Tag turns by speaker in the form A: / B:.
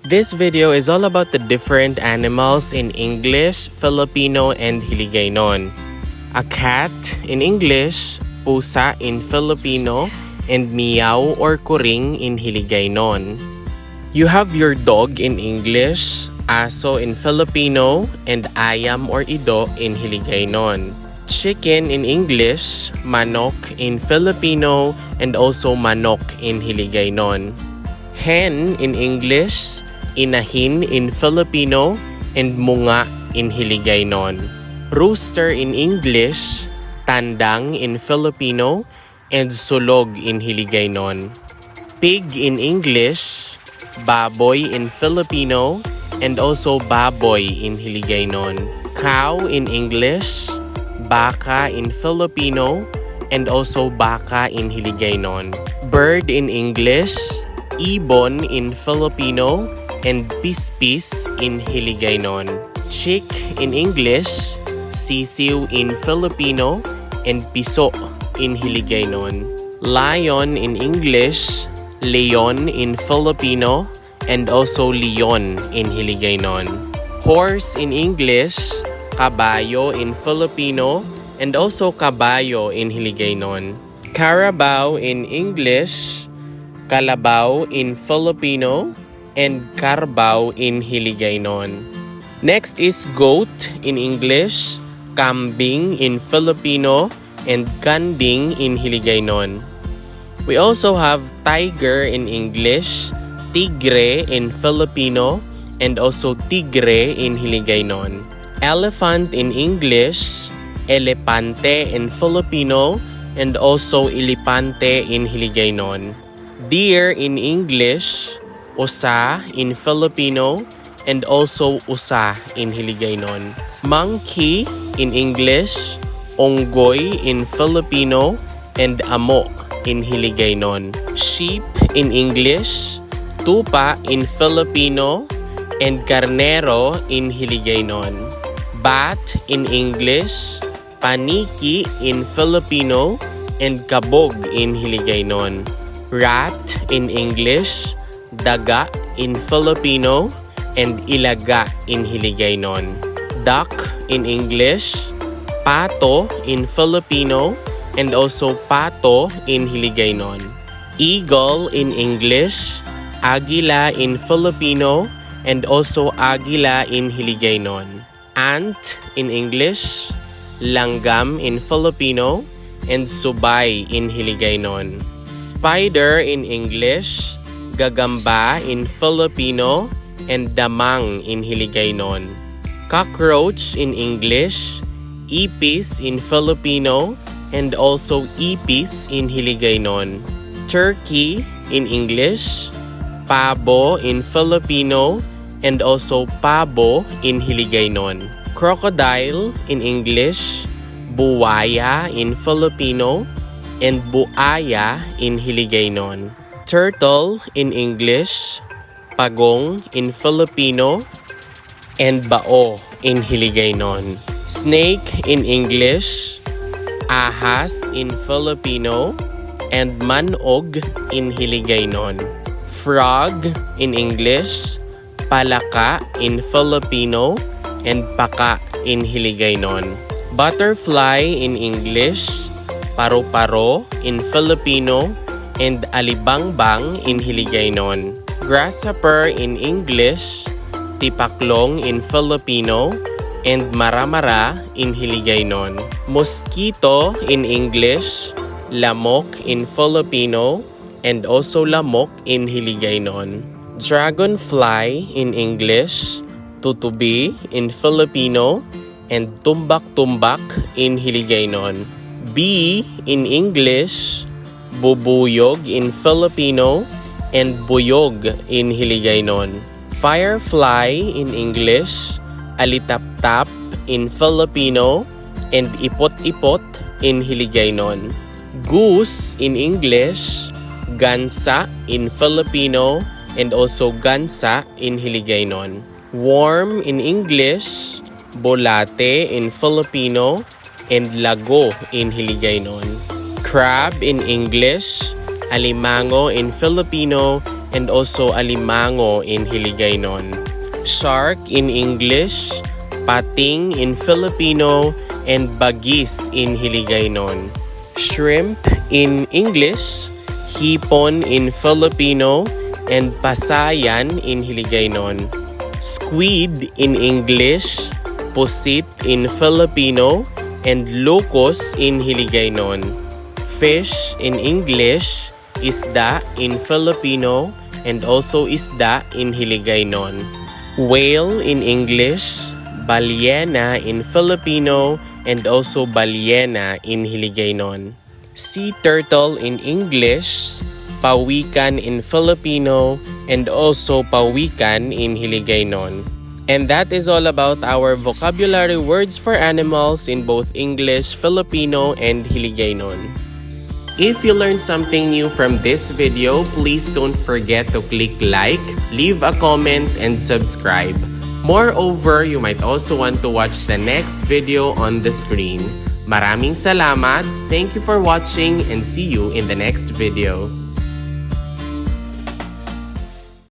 A: This video is all about the different animals in English, Filipino, and Hiligaynon. A cat in English, pusa in Filipino, and meow or kuring in Hiligaynon. You have your dog in English, aso in Filipino, and ayam or ido in Hiligaynon. Chicken in English, manok in Filipino, and also manok in Hiligaynon. Hen in English, inahin in Filipino, and munga in Hiligaynon. Rooster in English, tandang in Filipino, and sulog in Hiligaynon. Pig in English, baboy in Filipino, and also baboy in Hiligaynon. Cow in English, baka in Filipino, and also baka in Hiligaynon. Bird in English, ibon in Filipino, and pispis in Hiligaynon. Chick in English, sisiw in Filipino, and piso in Hiligaynon. Lion in English, leon in Filipino, and also leon in Hiligaynon. Horse in English, kabayo in Filipino, and also kabayo in Hiligaynon. Carabao in English, kalabaw in Filipino, and karbao in Hiligaynon. Next is goat in English, kambing in Filipino, and kanding in Hiligaynon. We also have tiger in English, tigre in Filipino, and also tigre in Hiligaynon. Elephant in English, elepante in Filipino, and also ilipante in Hiligaynon. Deer in English, usa in Filipino, and also usa in Hiligaynon. Monkey in English, onggoy in Filipino, and amo in Hiligaynon. Sheep in English, tupa in Filipino, and karnero in Hiligaynon. Bat in English, paniki in Filipino, and kabog in Hiligaynon. Rat in English, daga in Filipino, and ilaga in Hiligaynon. Duck in English, pato in Filipino, and also pato in Hiligaynon. Eagle in English, agila in Filipino, and also agila in Hiligaynon. Ant in English, langgam in Filipino, and subay in Hiligaynon. Spider in English, gagamba in Filipino, and damang in Hiligaynon. Cockroach in English, ipis in Filipino, and also ipis in Hiligaynon. Turkey in English, pabo in Filipino, and also pabo in Hiligaynon. Crocodile in English, buwaya in Filipino, and buaya in Hiligaynon. Turtle in English, pagong in Filipino, and bao in Hiligaynon. Snake in English, ahas in Filipino, and manog in Hiligaynon. Frog in English, palaka in Filipino, and paka in Hiligaynon. Butterfly in English, paro-paro in Filipino, and alibangbang in Hiligaynon. Grasshopper in English, tipaklong in Filipino, and maramara in Hiligaynon. Mosquito in English, lamok in Filipino, and also lamok in Hiligaynon. Dragonfly in English, tutubi in Filipino, and tumbak-tumbak in Hiligaynon. Bee in English, bubuyog in Filipino, and buyog in Hiligaynon. Firefly in English, alitap-tap in Filipino, and ipot-ipot in Hiligaynon. Goose in English, gansa in Filipino, and also gansa in Hiligaynon. Worm in English, bolate in Filipino, and lago in Hiligaynon. Crab in English, alimango in Filipino, and also alimango in Hiligaynon. Shark in English, pating in Filipino, and bagis in Hiligaynon. Shrimp in English, hipon in Filipino, and pasayan in Hiligaynon. Squid in English, pusit in Filipino, and locos in Hiligaynon. Fish in English, isda in Filipino, and also isda in Hiligaynon. Whale in English, balyena in Filipino, and also balyena in Hiligaynon. Sea turtle in English, pawikan in Filipino, and also pawikan in Hiligaynon. And that is all about our vocabulary words for animals in both English, Filipino, and Hiligaynon. If you learned something new from this video, please don't forget to click like, leave a comment, and subscribe. Moreover, you might also want to watch the next video on the screen. Maraming salamat, thank you for watching, and see you in the next video.